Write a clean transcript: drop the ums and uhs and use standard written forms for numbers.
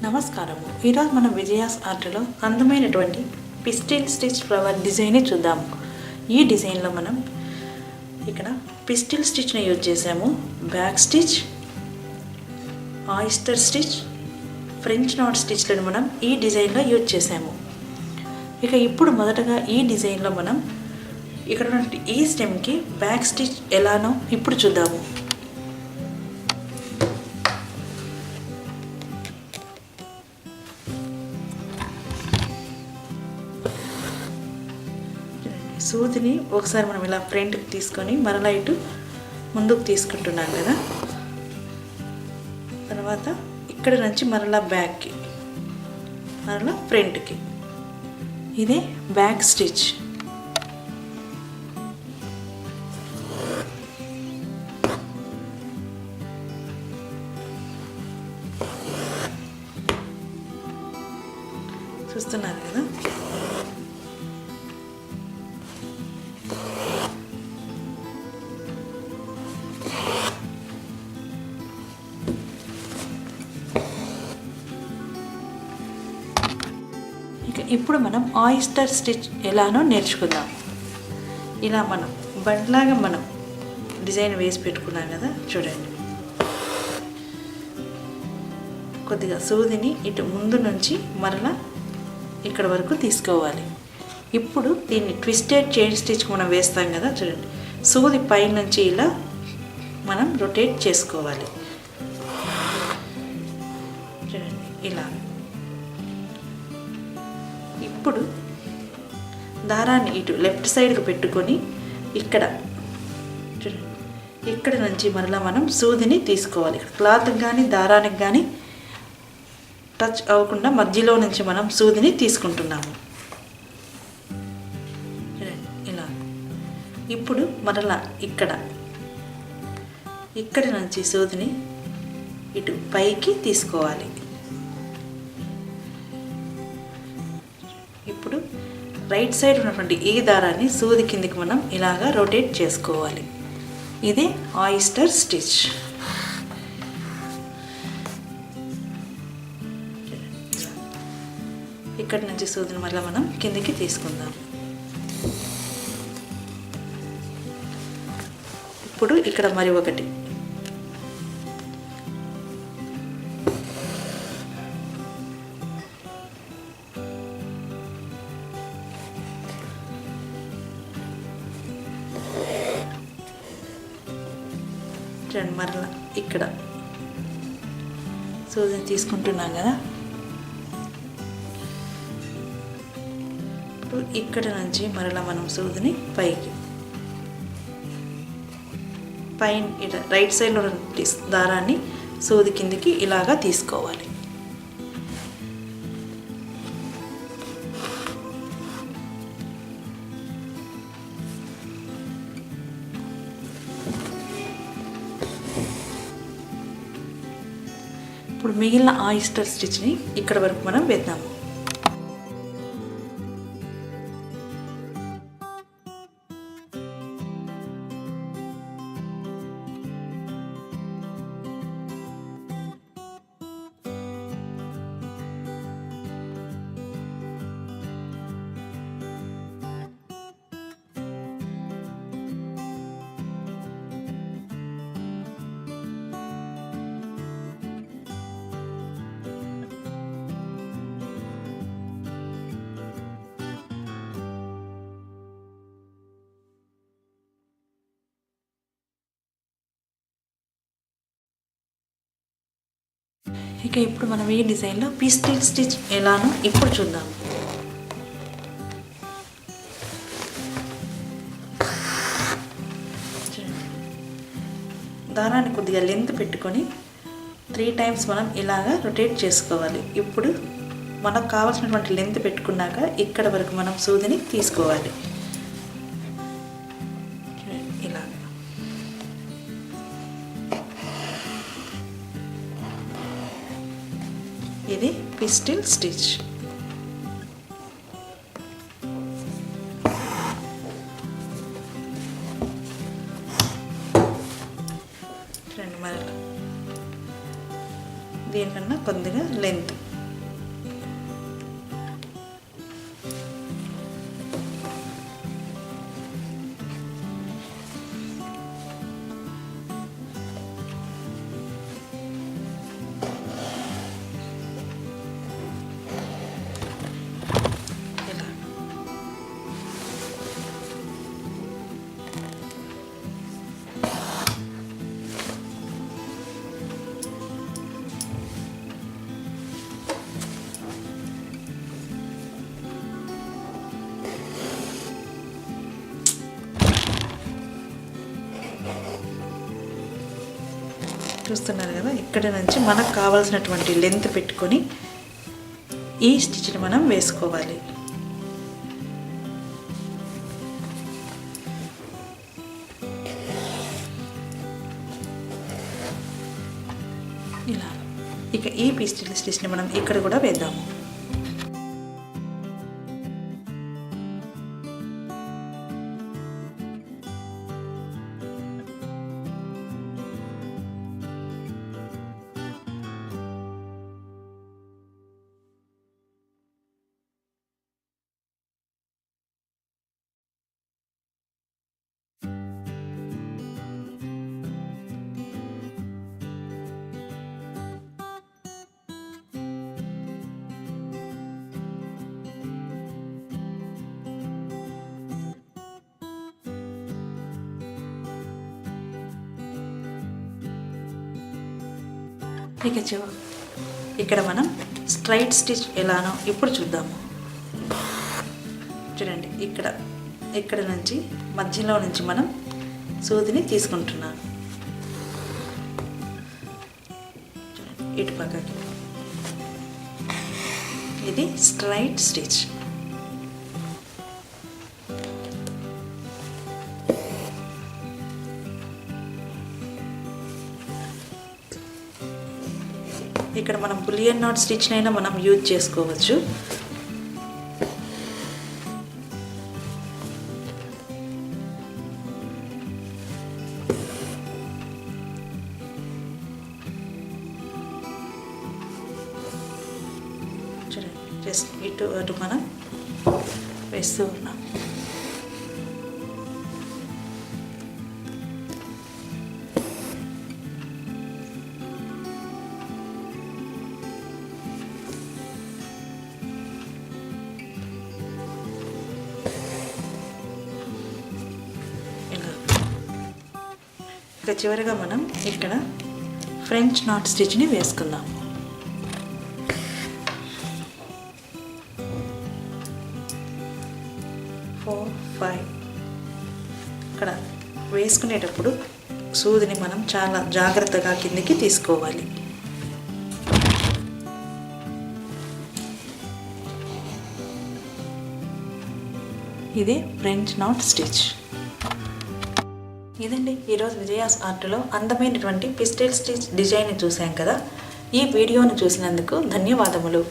నమస్కారము. ఈరోజు మనం విజయాస్ ఆర్ట్లో అందమైనటువంటి పిస్టిల్ స్టిచ్ ఫ్లవర్ డిజైన్ని చూద్దాము. ఈ డిజైన్లో మనం ఇక్కడ పిస్టిల్ స్టిచ్ని యూజ్ చేసాము. Back stitch, oyster stitch, French knot స్టిచ్లను మనం ఈ డిజైన్లో యూజ్ చేసాము. ఇక ఇప్పుడు మొదటగా ఈ డిజైన్లో మనం ఇక్కడ ఈ స్టెమ్కి బ్యాక్ స్టిచ్ ఎలానో ఇప్పుడు చూద్దాము. సూదిని ఒకసారి మనం ఇలా ఫ్రంట్కి తీసుకొని మరలా ఇటు ముందుకు తీసుకుంటున్నాం కదా. తర్వాత ఇక్కడ నుంచి మరలా బ్యాక్కి, మరలా ఫ్రంట్కి. ఇదే బ్యాక్ స్టిచ్. చూస్తున్నారు కదా. ఇప్పుడు మనం ఆయిస్టర్ స్టిచ్ ఎలానో నేర్చుకుందాం. ఇలా మనం బండ్లాగా మనం డిజైన్ వేసి పెట్టుకున్నాం కదా, చూడండి. కొద్దిగా సూదిని ఇటు ముందు నుంచి మరలా ఇక్కడ వరకు తీసుకోవాలి. ఇప్పుడు దీన్ని ట్విస్టెడ్ చైన్ స్టిచ్ మనం వేస్తాం కదా, చూడండి. సూది పైన నుంచి ఇలా మనం రొటేట్ చేసుకోవాలి. చూడండి ఇలా. ఇప్పుడు దారాన్ని ఇటు లెఫ్ట్ సైడ్కి పెట్టుకొని ఇక్కడ చూడండి, ఇక్కడ నుంచి మరలా మనం సూదిని తీసుకోవాలి. క్లాత్కి కానీ దారానికి కానీ టచ్ అవ్వకుండా మధ్యలో నుంచి మనం సూదిని తీసుకుంటున్నాము. చూడండి ఇలా. ఇప్పుడు మరలా ఇక్కడ నుంచి సూదిని ఇటు పైకి తీసుకోవాలి. ఇప్పుడు రైట్ సైడ్ ఉన్నటువంటి ఈ దారాన్ని సూది కిందికి మనం ఇలాగా రొటేట్ చేసుకోవాలి. ఇది ఆయిస్టర్ స్టిచ్. ఇక్కడ నుంచి సూదిని మళ్ళీ మనం కిందికి తీసుకుందాం. ఇప్పుడు ఇక్కడ మరి ఒకటి. మరలా ఇక్కడ సూదిని తీసుకుంటున్నాం కదా. ఇప్పుడు ఇక్కడ నుంచి మరలా మనం సూదిని పైకి పైన రైట్ సైడ్లో దారాన్ని సూది కిందికి ఇలాగా తీసుకోవాలి. ఇప్పుడు మిగిలిన ఆయిస్టర్ స్టిచ్ని ఇక్కడ వరకు మనం వేద్దాము. ఇక ఇప్పుడు మనం ఈ డిజైన్లో పిస్టిల్ స్టిచ్ ఎలానో ఇప్పుడు చూద్దాం. దారాన్ని కొద్దిగా లెంత్ పెట్టుకొని 3 times మనం ఇలాగా రొటేట్ చేసుకోవాలి. ఇప్పుడు మనకు కావాల్సినటువంటి లెంత్ పెట్టుకున్నాక ఇక్కడ వరకు మనం సూదిని తీసుకోవాలి. ఇలా. ఇది పిస్టిల్ స్టిచ్. దీనికన్నా కొద్దిగా లెంత్. చూస్తున్నారు కదా, ఇక్కడ నుంచి మనకు కావాల్సినటువంటి లెంత్ పెట్టుకొని ఈ స్టిచ్ని మనం వేసుకోవాలి. ఇలా ఇక ఈ పిస్టిల్ స్టిచ్ని మనం ఇక్కడ కూడా వేద్దాము. ఇక ఇక్కడ మనం స్ట్రైట్ స్టిచ్ ఎలానో ఇప్పుడు చూద్దాము. చూడండి, ఇక్కడ నుంచి మధ్యలో నుంచి మనం సూదిని తీసుకుంటున్నాను. చూడండి, ఇటు పక్కకి ఇది స్ట్రైట్ స్టిచ్. ఇక్కడ మనం బులియన్ నాట్ స్టిచ్ అయినా మనం యూజ్ చేసుకోవచ్చు. చూడండి, జస్ట్ ఇటు అటు మనం వేస్తూ ఉన్నాం. ఇక చివరిగా మనం ఇక్కడ ఫ్రెంచ్ నాట్ స్టిచ్ని వేసుకుందాం. ఫోర్, 5 ఇక్కడ వేసుకునేటప్పుడు సూదిని మనం చాలా జాగ్రత్తగా కిందికి తీసుకోవాలి. ఇది ఫ్రెంచ్ నాట్ స్టిచ్. ఇదండి ఈరోజు విజయాస్ ఆర్ట్లో అందమైనటువంటి పిస్టిల్ స్టిచ్ డిజైన్ చూసాం కదా. ఈ వీడియోను చూసినందుకు ధన్యవాదములు.